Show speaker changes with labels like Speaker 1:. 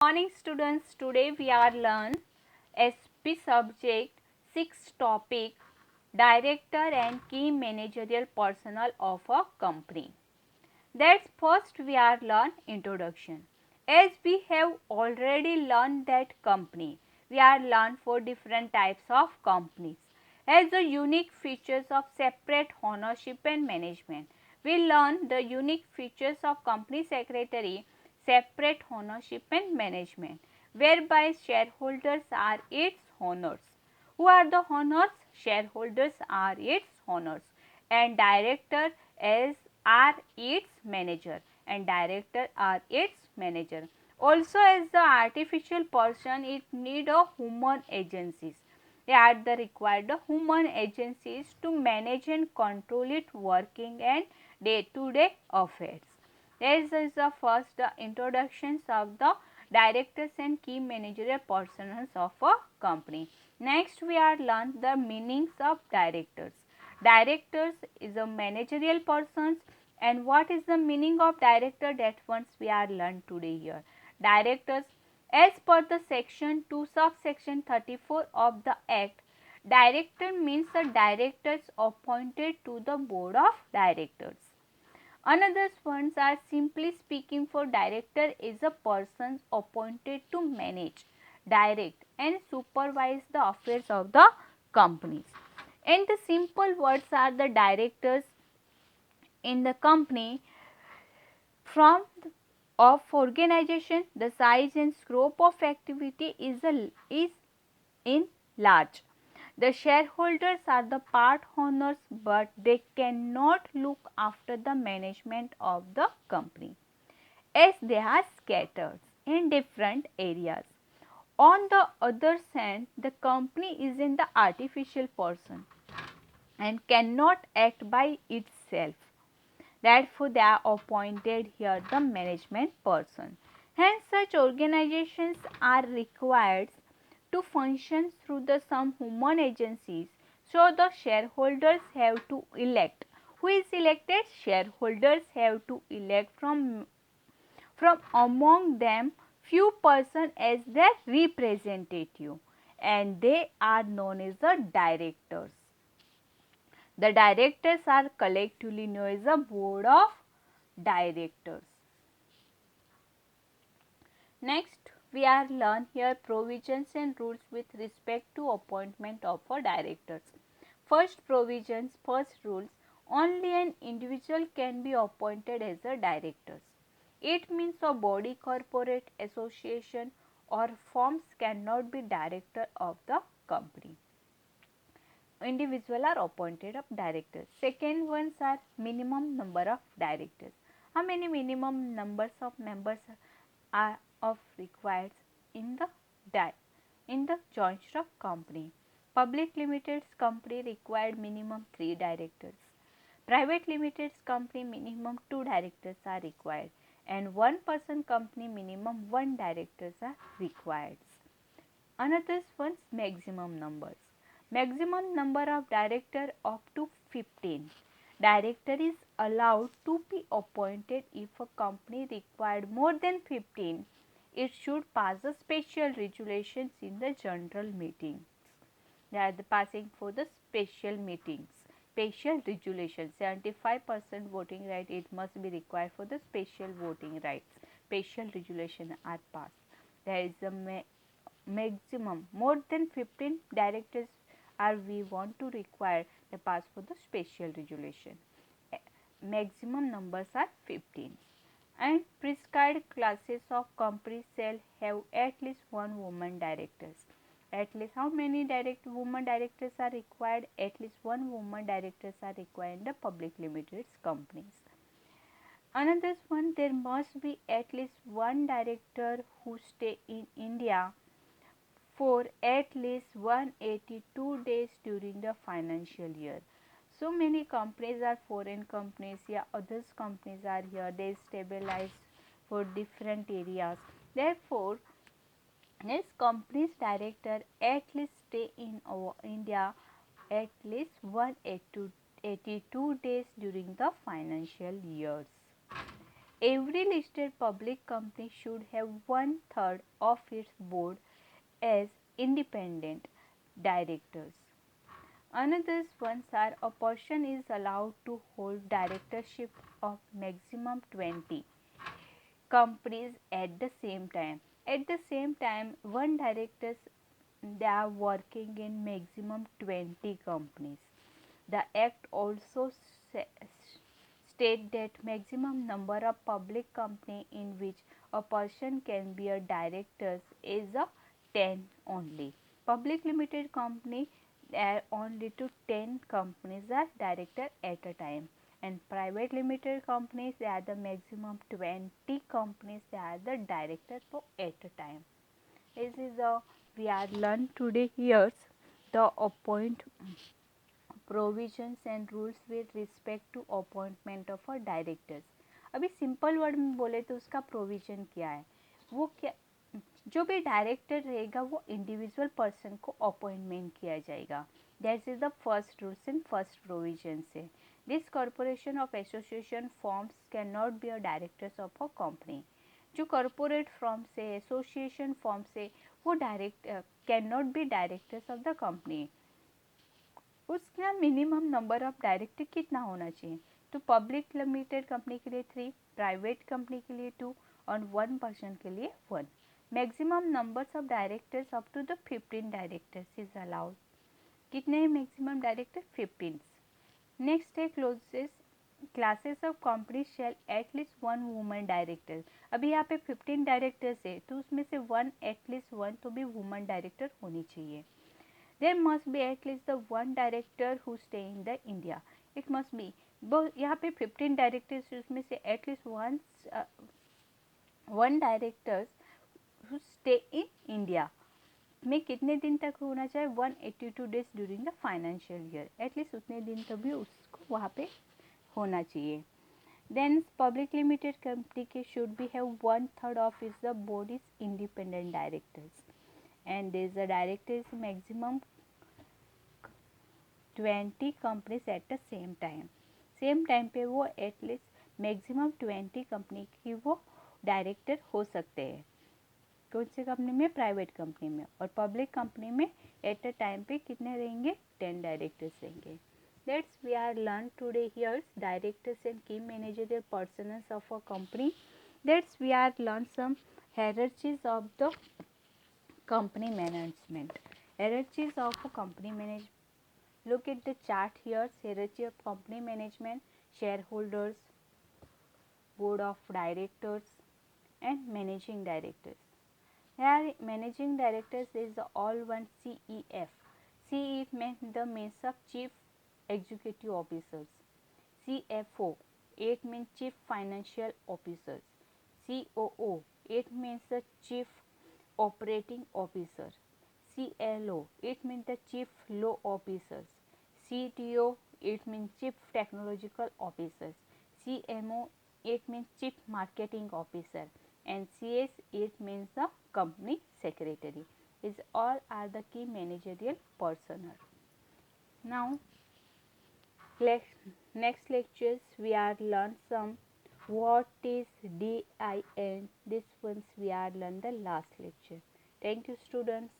Speaker 1: Morning students, today we are learn SP subject 6 topic director and key managerial personnel of a company. That's first we are learn introduction. As we have already learned that company, we are learn for different types of companies. As the unique features of separate ownership and management, we learn the unique features of company secretary, separate ownership and management, whereby shareholders are its owners. Who are the owners? Shareholders are its owners, and director as are its manager, and director are its manager. Also, as the artificial person, it need a human agencies. They are the required human agencies to manage and control its working and day-to-day affairs. This is the first introductions of the directors and key managerial personnel of a company. Next, we are learn the meanings of directors. Directors is a managerial persons, and what is the meaning of director, that once we are learned today here. Directors, as per the section 2 subsection 34 of the act, director means the directors appointed to the board of directors. Another ones are simply speaking for director is a person appointed to manage, direct and supervise the affairs of the companies. And the simple words are the directors in the company from of organization, the size and scope of activity is in large. The shareholders are the part owners, but they cannot look after the management of the company as they are scattered in different areas. On the other hand, the company is in the artificial person and cannot act by itself. Therefore, they are appointed here the management person. Hence, such organizations are required to function through the some human agencies. So, the shareholders have to elect. Who is elected? Shareholders have to elect from among them few persons as their representative, and they are known as the directors. The directors are collectively known as the board of directors. Next, we are learn here provisions and rules with respect to appointment of a directors. First provisions, first rules, only an individual can be appointed as a directors. It means a body, corporate, association or firms cannot be director of the company. Individual are appointed of directors. Second ones are minimum number of directors. How many minimum numbers of members are of required in the joint stock company? Public limited company required minimum 3 directors. Private limited company minimum 2 directors are required, and one person company minimum 1 directors are required. Another one's maximum numbers. Maximum number of director up to 15. Director is allowed to be appointed if a company required more than 15. It should pass the special regulations in the general meetings. They are the passing for the special meetings. Special regulations, 75% voting right, it must be required for the special voting rights. Special regulations are passed. There is a maximum more than 15 directors are we want to require the pass for the special regulation. Maximum numbers are 15, and prescribed classes of companies shall have at least one woman directors. At least how many woman directors are required? At least one woman directors are required in the public limited companies. Another one, there must be at least one director who stay in India for at least 182 days during the financial year. So many companies are foreign companies, yeah, others companies are here, they stabilize for different areas. Therefore, this company's director at least stay in India at least 182 days during the financial years. Every listed public company should have 1/3 of its board as independent directors. Another ones are a person is allowed to hold directorship of maximum 20 companies at the same time. At the same time, one director they are working in maximum 20 companies. The act also state that maximum number of public company in which a person can be a director is a 10 only. Public limited company there only to 10 companies are director at a time, and private limited companies they are the maximum 20 companies they are the director for at a time. This is a we are learned today here the appoint provisions and rules with respect to appointment of a directors. अभी simple word में बोले तो उसका provision क्या है, वो क्या, जो भी डायरेक्टर रहेगा वो इंडिविजुअल पर्सन को अपॉइंटमेंट किया जाएगा. That is the first rules and first provision से. This corporation of association forms can not be a directors of a company. जो कॉर्पोरेट फॉर्म से एसोसिएशन फॉर्म से वो direct can not be directors of the company. उसका minimum number of director कितना होना चाहिए, तो पब्लिक लिमिटेड कंपनी के लिए 3, प्राइवेट कंपनी के लिए 2 और 1 पर्सन के लिए 1. Maximum numbers of directors up to the 15 directors is allowed. कितने मैक्सिमम डायरेक्टर 15. नेक्स्ट है closes classes of company shall at least 1 woman director. अभी यहाँ पे 15 डायरेक्टर्स है तो उसमें से 1 एटलीस्ट 1 तो भी वुमन डायरेक्टर होनी चाहिए. There must be at least the one director who stay in the India. It must be. यहाँ पे 15 डायरेक्टर्स उसमें से at least one directors who stay in India में कितने दिन तक होना चाहिए, 182 days during the financial year. At least उतने दिन तक भी उसको वहाँ पे होना चाहिए. Then public limited company के should be have 1/3 of its the board is independent directors, and there is a director is maximum 20 companies at the same time पे वो एटलीस्ट मैक्सिमम 20 कंपनी की वो डायरेक्टर हो सकते हैं. कौन सी कंपनी में, प्राइवेट कंपनी में. और पब्लिक कंपनी में एट अ टाइम पे कितने रहेंगे, 10 डायरेक्टर्स रहेंगे. That's we are learn today here directors and key managerial personnels of a company. That's we are learn some hierarchies of the company management. Hierarchies of a company management. Look at the chart here. Hierarchy of company management, shareholders, board of directors and managing directors. Here managing directors is all one CEF. CEF means the means of chief executive officers. CFO, it means chief financial officers. COO, it means the chief operating officer. CLO, it means the chief law officers. CTO, it means chief technological officers. CMO, it means chief marketing officer, and CS, it means the company secretary. These all are the key managerial personnel. Now next lectures we are learn some what is DIN. This ones we are learn the last lecture. Thank you students.